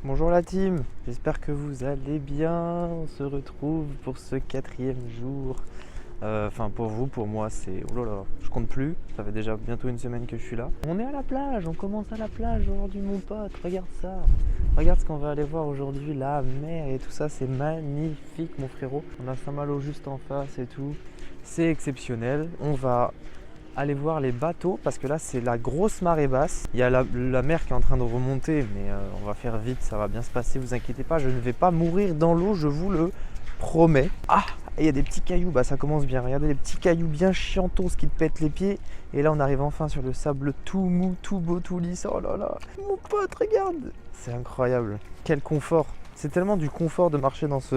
Bonjour la team, j'espère que vous allez bien. On se retrouve pour ce 4e jour. Enfin pour vous, pour moi c'est... Oh là là, je compte plus, ça fait déjà bientôt une semaine que je suis là. On est à la plage, on commence à la plage aujourd'hui mon pote, regarde ça. Regarde ce qu'on va aller voir aujourd'hui, la mer et tout ça, c'est magnifique mon frérot. On a Saint-Malo juste en face et tout, c'est exceptionnel. On va aller voir les bateaux parce que là c'est la grosse marée basse. Il y a la mer qui est en train de remonter, mais on va faire vite, ça va bien se passer, vous inquiétez pas, je ne vais pas mourir dans l'eau, je vous le promets. Ah, et il y a des petits cailloux, bah ça commence bien, regardez les petits cailloux bien chiantos qui te pètent les pieds. Et là on arrive enfin sur le sable tout mou, tout beau, tout lisse. Oh là là, mon pote, regarde, c'est incroyable, quel confort. C'est tellement du confort de marcher dans ce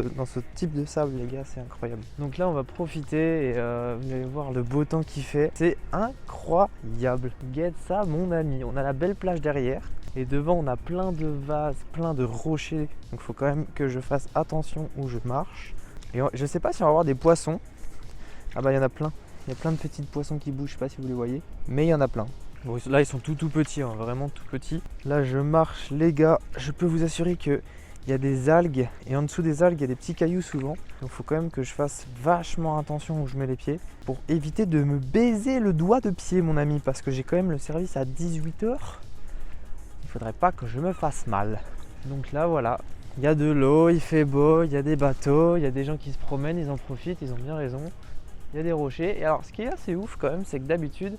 type de sable les gars, c'est incroyable. Donc là on va profiter et vous allez voir le beau temps qu'il fait. C'est incroyable. Regarde ça mon ami, on a la belle plage derrière. Et devant on a plein de vases, plein de rochers. Donc il faut quand même que je fasse attention où je marche. Et je sais pas si on va avoir des poissons. Ah bah il y en a plein. Il y a plein de petits poissons qui bougent, je sais pas si vous les voyez. Mais il y en a plein. Bon, là ils sont tout petits, hein, vraiment tout petits. Là je marche les gars, je peux vous assurer que il y a des algues et en dessous des algues il y a des petits cailloux souvent. Donc il faut quand même que je fasse vachement attention où je mets les pieds pour éviter de me baiser le doigt de pied mon ami, parce que j'ai quand même le service à 18h. Il faudrait pas que je me fasse mal. Donc là voilà, il y a de l'eau, il fait beau, il y a des bateaux, il y a des gens qui se promènent, ils en profitent, ils ont bien raison. Il y a des rochers et alors ce qui est assez ouf quand même, c'est que d'habitude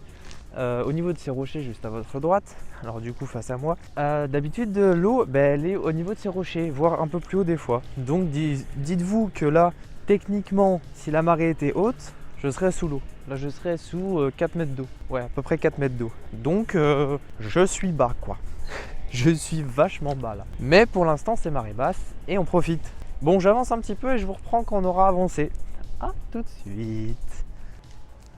au niveau de ces rochers juste à votre droite, alors du coup face à moi, d'habitude l'eau elle est au niveau de ces rochers, voire un peu plus haut des fois. Donc dites-vous que là techniquement si la marée était haute, je serais sous l'eau. Là je serais sous 4 mètres d'eau, ouais à peu près 4 mètres d'eau. Donc je suis bas quoi. Je suis vachement bas là. Mais pour l'instant c'est marée basse et on profite. Bon j'avance un petit peu et je vous reprends quand on aura avancé. A tout de suite.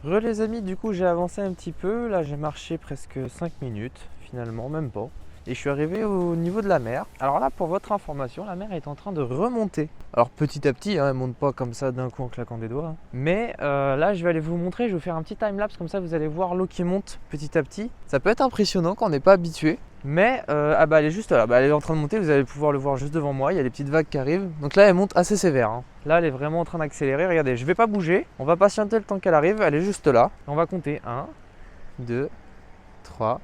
Les amis, du coup j'ai avancé un petit peu, là j'ai marché presque 5 minutes finalement, même pas. Et je suis arrivé au niveau de la mer. Alors là pour votre information, la mer est en train de remonter. Alors petit à petit, hein, elle ne monte pas comme ça d'un coup en claquant des doigts. Hein. Mais là je vais aller vous montrer, je vais vous faire un petit timelapse comme ça vous allez voir l'eau qui monte petit à petit. Ça peut être impressionnant quand on n'est pas habitué. Mais ah bah elle est juste là, elle est en train de monter, vous allez pouvoir le voir juste devant moi, il y a des petites vagues qui arrivent. Donc là elle monte assez sévère, hein. Là elle est vraiment en train d'accélérer, regardez, je vais pas bouger, on va patienter le temps qu'elle arrive, elle est juste là. On va compter 1, 2, 3.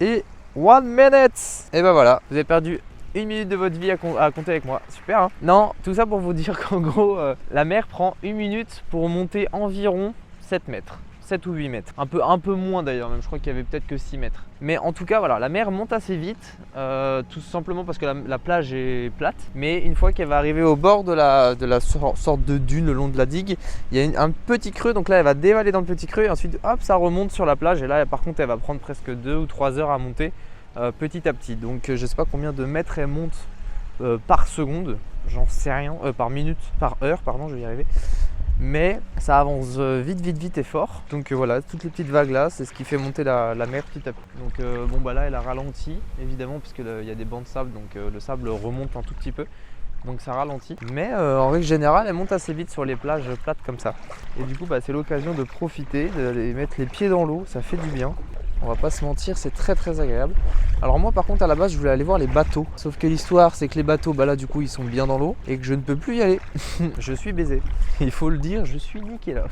Et 1 minute. Et bah voilà, vous avez perdu 1 minute de votre vie à compter avec moi, super hein. Non, tout ça pour vous dire qu'en gros, la mer prend 1 minute pour monter environ 7 mètres. 7 ou 8 mètres, un peu moins d'ailleurs, même je crois qu'il y avait peut-être que 6 mètres. Mais en tout cas voilà, la mer monte assez vite, tout simplement parce que la plage est plate. Mais une fois qu'elle va arriver au bord de la sorte de dune le long de la digue, il y a un petit creux, donc là elle va dévaler dans le petit creux et ensuite hop ça remonte sur la plage. Et là par contre elle va prendre presque 2 ou 3 heures à monter petit à petit. Donc je sais pas combien de mètres elle monte par seconde, j'en sais rien, par minute, par heure, pardon, je vais y arriver. Mais ça avance vite et fort. Donc voilà, toutes les petites vagues là, c'est ce qui fait monter la mer petit à petit. Donc bon bah là elle a ralenti évidemment parce qu'il y a des bancs de sable, donc le sable remonte un tout petit peu. Donc ça ralentit. Mais en règle générale elle monte assez vite sur les plages plates comme ça. Et du coup bah, c'est l'occasion de profiter, de mettre les pieds dans l'eau, ça fait du bien. On va pas se mentir, c'est très agréable. Alors moi par contre à la base je voulais aller voir les bateaux. Sauf que l'histoire c'est que les bateaux bah là du coup ils sont bien dans l'eau et que je ne peux plus y aller. Je suis baisé. Il faut le dire, je suis niqué là.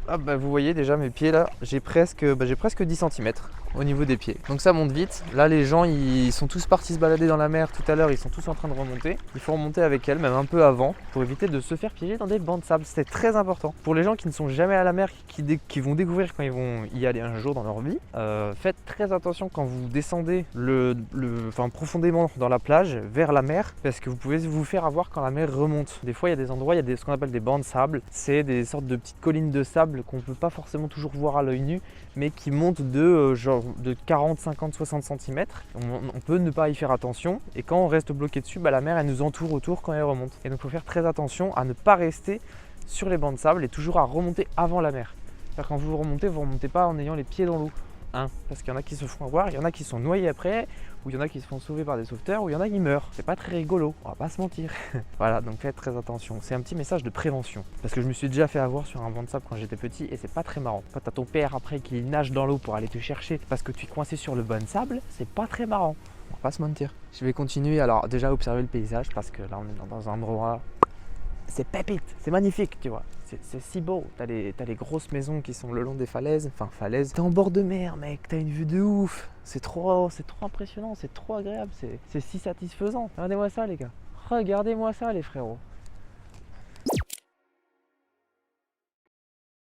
Ah bah vous voyez déjà mes pieds là, j'ai presque 10 cm au niveau des pieds. Donc ça monte vite. Là les gens ils sont tous partis se balader dans la mer tout à l'heure, ils sont tous en train de remonter. Il faut remonter avec elle, même un peu avant, pour éviter de se faire piéger dans des bancs de sable. C'est très important. Pour les gens qui ne sont jamais à la mer, qui vont découvrir quand ils vont y aller un jour dans leur vie, faites très attention quand vous descendez profondément dans la plage vers la mer, parce que vous pouvez vous faire avoir quand la mer remonte. Des fois il y a des endroits, il y a ce qu'on appelle des bancs de sable. C'est des sortes de petites collines de sable qu'on ne peut pas forcément toujours voir à l'œil nu, mais qui montent de 40, 50, 60 cm. On peut ne pas y faire attention et quand on reste bloqué dessus, bah, la mer elle nous entoure autour quand elle remonte. Et donc il faut faire très attention à ne pas rester sur les bancs de sable et toujours à remonter avant la mer. C'est-à-dire quand vous remontez pas en ayant les pieds dans l'eau. un. Parce qu'il y en a qui se font avoir, il y en a qui sont noyés après, ou il y en a qui se font sauver par des sauveteurs, ou il y en a qui meurent. C'est pas très rigolo, on va pas se mentir. Voilà, donc faites très attention. C'est un petit message de prévention. Parce que je me suis déjà fait avoir sur un banc de sable quand j'étais petit et c'est pas très marrant. Quand t'as ton père après qui nage dans l'eau pour aller te chercher parce que tu es coincé sur le banc de sable, c'est pas très marrant. On va pas se mentir. Je vais continuer alors déjà à observer le paysage parce que là on est dans un endroit. C'est pépite, c'est magnifique, tu vois. C'est si beau. T'as les grosses maisons qui sont le long des falaises. Enfin, falaises. T'es en bord de mer, mec. T'as une vue de ouf. C'est trop impressionnant. C'est trop agréable. C'est si satisfaisant. Regardez-moi ça, les gars. Regardez-moi ça, les frérots.